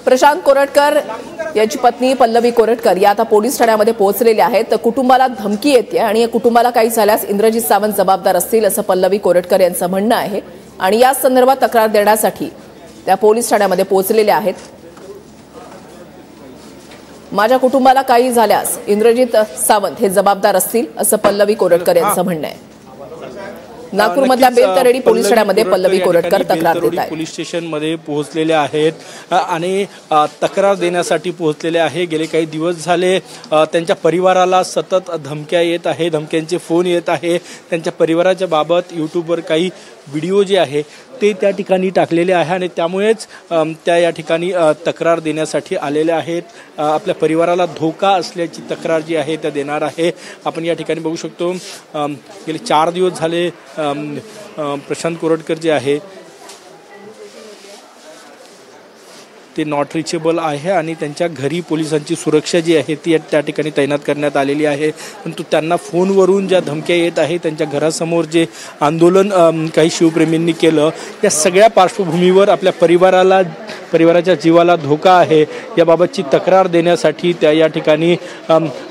प्रशांत कोरटकर याची पत्नी पल्लवी कोरटकर या आता पोलीस ठाण्यामध्ये पोहोचलेल्या आहेत। कुटुंबाला धमकी येते आणि या कुटुंबाला काही झाल्यास इंद्रजित सावंत जबाबदार असतील असं पल्लवी कोरटकर यांचं म्हणणं आहे आणि या संदर्भात तक्रार देण्यासाठी त्या पोलीस ठाण्यामध्ये पोहोचलेल्या आहेत। माझ्या कुटुंबाला काही झाल्यास इंद्रजित सावंत हे जबाबदार असतील असं पल्लवी कोरटकर यांचं म्हणणं आहे। नागपूरमधल्या बेलतरडी पोलीस ठाण्यामध्ये पल्लवी कोरटकर तक्रार देत आहेत। पोलीस स्टेशनमध्ये पोहोचलेले आहेत आणि तक्रार देण्यासाठी पोहोचलेले आहे। गेले काही दिवस झाले त्यांच्या परिवाराला सतत धमक्या येत आहे, धमक्यांचे फोन येत आहे। त्यांच्या परिवाराच्या बाबत यूट्यूबवर काही व्हिडिओ जे आहे ते त्या ठिकाणी टाकलेले आहे आणि त्यामुळेच त्या या ठिकाणी तक्रार देण्यासाठी आलेले आहेत। आपल्या परिवाराला धोका असल्याची तक्रार जी आहे त्या देणार आहे। आपण या ठिकाणी बघू शकतो गेले 4 दिवस झाले प्रशांत कोरटकर जे आहे ते नॉट रिचेबल आहे आणि त्यांच्या घरी पोलिसांची सुरक्षा जी आहे ती त्या ठिकाणी तैनात करण्यात आलेली आहे। परंतु त्यांना फोनवरून ज्या धमक्या येत आहे, त्यांच्या घरासमोर जे आंदोलन काही शिवप्रेमींनी केलं, या सगळ्या पार्श्वभूमीवर आपल्या परिवाराच्या जीवाला धोका आहे याबाबतची तक्रार देण्यासाठी त्या या ठिकाणी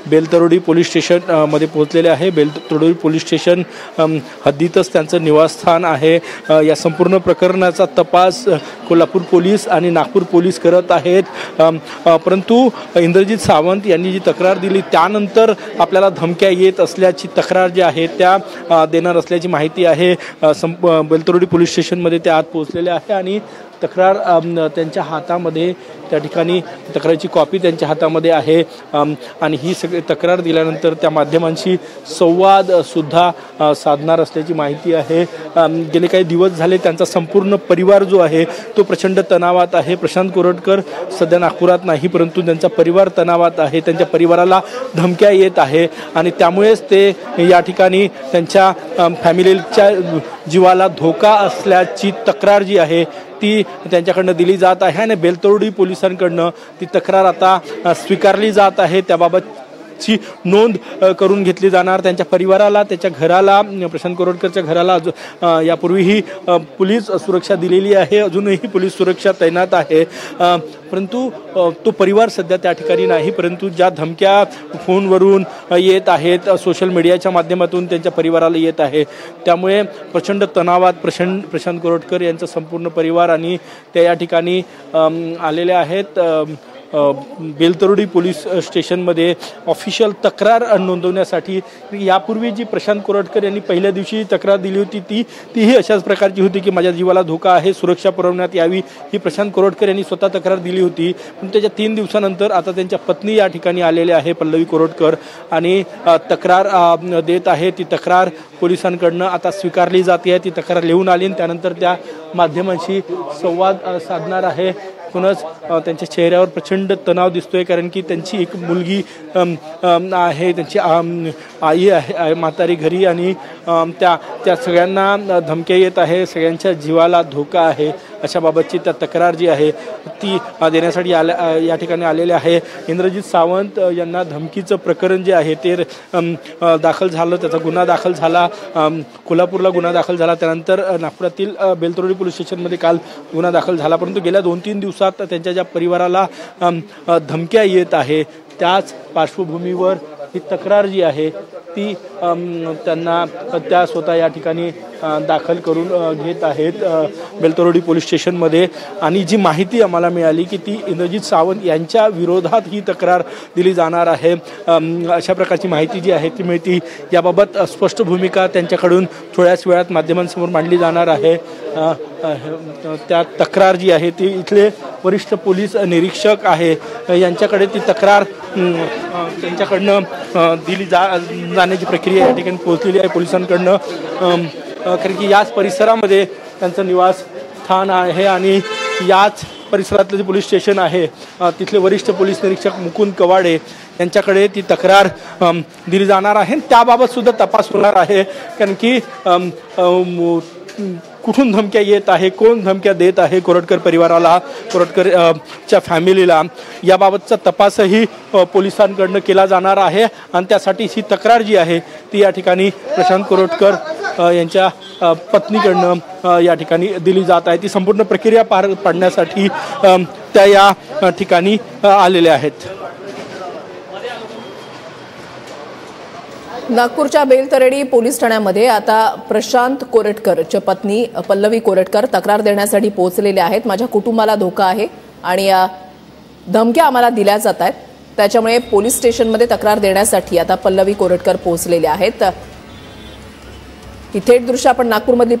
बेलतरोडी पोलीस स्टेशन मध्ये पोहोचलेले आहे। बेलतरोडी पोलीस स्टेशन हद्दीतच त्यांचं निवासस्थान आहे। या संपूर्ण प्रकरणाचा तपास कोल्हापूर पोलीस आणि नागपूर पोलीस करत आहेत। परंतु इंद्रजित सावंत यांनी जी तक्रार दिली त्यानंतर आपल्याला धमक्या येत असल्याची तक्रार जी आहे त्या देणार असल्याची माहिती आहे। बेलतरोडी पोलीस स्टेशनमध्ये ते आत पोहोचलेले आहे आणि तक्रार त्यांच्या हातामध्ये त्या ठिकाणी तक्रारीची कॉपी त्यांच्या हातामध्ये आहे आणि ही सगळी तक्रार दिल्यानंतर त्या माध्यमांशी संवाद सुद्धा साधणार असल्याची माहिती आहे। गेले काही दिवस झाले त्यांचा संपूर्ण परिवार जो आहे तो प्रचंड तणावात आहे। प्रशांत कोरटकर सध्या नागपुरात नाही, परंतु त्यांचा परिवार तणावात आहे। त्यांच्या परिवाराला धमक्या येत आहे आणि त्यामुळेच ते या ठिकाणी त्यांच्या फॅमिलीच्या जीवाला धोका असल्याची तक्रार जी आहे ती त्यांच्याकडनं दिली जात आहे आणि बेलतरोडी पोलिसांकडनं ती तक्रार आता स्वीकारली जात आहे। त्याबाबतची नोंद करून घेतली जाणार। त्यांच्या परिवाराला, त्याच्या घराला, प्रशांत कोरटकरच्या घराला यापूर्वीही पोलीस सुरक्षा दिलेली आहे, अजूनही पोलीस सुरक्षा तैनात आहे। परंतु तो परिवार सध्या त्या ठिकाणी नाही, परंतु ज्या धमक्या फोनवरून येत आहेत, सोशल मीडियाच्या माध्यमातून त्यांच्या परिवाराला येत आहे, त्यामुळे प्रचंड तणावात प्रशांत कोरटकर यांचा संपूर्ण परिवार आणि त्या या ठिकाणी आलेले आहेत। बेलतरोडी पोलीस स्टेशनमध्ये ऑफिशियल तक्रार नोंदवण्यासाठी यापूर्वी जी प्रशांत कोरटकर यांनी पहिल्या दिवशी तक्रार दिली होती तीही अशाच प्रकारची होती की माझ्या जीवाला धोका आहे, सुरक्षा पुरवण्यात यावी, ही प्रशांत कोरटकर यांनी स्वतः तक्रार दिली होती। पण त्याच्या 3 दिवसानंतर आता त्यांच्या पत्नी या ठिकाणी आलेल्या आहे पल्लवी कोरटकर आणि तक्रार देत आहे। ती तक्रार पोलिसांकडनं आता स्वीकारली जाते आहे। ती तक्रार लिहून आली आणि त्यानंतर त्या माध्यमांशी संवाद साधणार आहे। एकूणच त्यांच्या चेहऱ्यावर प्रचंड तणाव दिसतोय, कारण की त्यांची एक मुलगी आहे, त्यांची आई आहे म्हातारी घरी आणि त्या सगळ्यांना धमक्या येत आहे, सगळ्यांच्या जीवाला धोका आहे अशा बाबतची त्या तक्रार जी आहे ती देण्यासाठी या ठिकाणी आलेले आहे। इंद्रजित सावंत यांना धमकीचं प्रकरण जे आहे ते दाखल झालं, त्याचा गुन्हा दाखल झाला, कोल्हापूरला गुन्हा दाखल झाला, त्यानंतर नागपुरातील बेलतरोडी पोलीस स्टेशनमध्ये काल गुन्हा दाखल झाला। परंतु गेल्या 2-3 दिवसात त्यांच्या ज्या परिवाराला धमक्या येत आहे त्याच पार्श्वभूमीवर ही तक्रार जी आहे ती त्या स्वतः या ठिकाणी दाखल करून घेत आहेत बेलतरोडी पोलीस स्टेशनमध्ये। आणि जी माहिती आम्हाला मिळाली की ती इंद्रजित सावंत यांच्या विरोधात ही तक्रार दिली जाणार आहे, अशा प्रकारची माहिती जी आहे ती मिळती। याबाबत स्पष्ट भूमिका त्यांच्याकडून थोड्याच वेळात माध्यमांसमोर मांडली जाणार आहे। त्या तक्रार जी आहे ती इथले वरिष्ठ पोलीस निरीक्षक आहे यांच्याकडे ती तक्रार त्यांच्याकडनं दिली जाण्याची प्रक्रिया या ठिकाणी पोहोचलेली आहे पोलिसांकडनं, कारण की याच परिसरामध्ये त्यांचं निवासस्थान आहे आणि याच परिसरातलं जे पोलीस स्टेशन आहे तिथले वरिष्ठ पोलीस निरीक्षक मुकुंद कवाडे यांच्याकडे ती तक्रार दिली जाणार आहे। त्याबाबत सुद्धा तपास होणार आहे, कारण की कुठून धमक्या येत आहे, कोण धमक्या देत आहे कोरटकर परिवाराला, कोरटकर च्या फॅमिलीला, याबाबतचा तपासही पोलिसांकडनं केला जाणार आहे. आणि त्यासाठी ही तक्रार जी आहे ती या ठिकाणी प्रशांत कोरटकर यांच्या पत्नीकडनं या ठिकाणी दिली जात आहे. ती संपूर्ण प्रक्रिया पार पाडण्यासाठी त्या या ठिकाणी आलेल्या आहेत. नागपूरच्या बेलतरेडी पोलीस ठाण्यामध्ये आता प्रशांत कोरटकरच्या पत्नी पल्लवी कोरटकर तक्रार देण्यासाठी पोहोचलेले आहेत. माझ्या कुटुंबाला धोका आहे आणि धमक्या आम्हाला दिल्या जात आहेत, त्याच्यामुळे पोलीस स्टेशनमध्ये तक्रार देण्यासाठी आता पल्लवी कोरटकर पोहोचलेले आहेत. ही थेट दृश्य आपण नागपूरमधली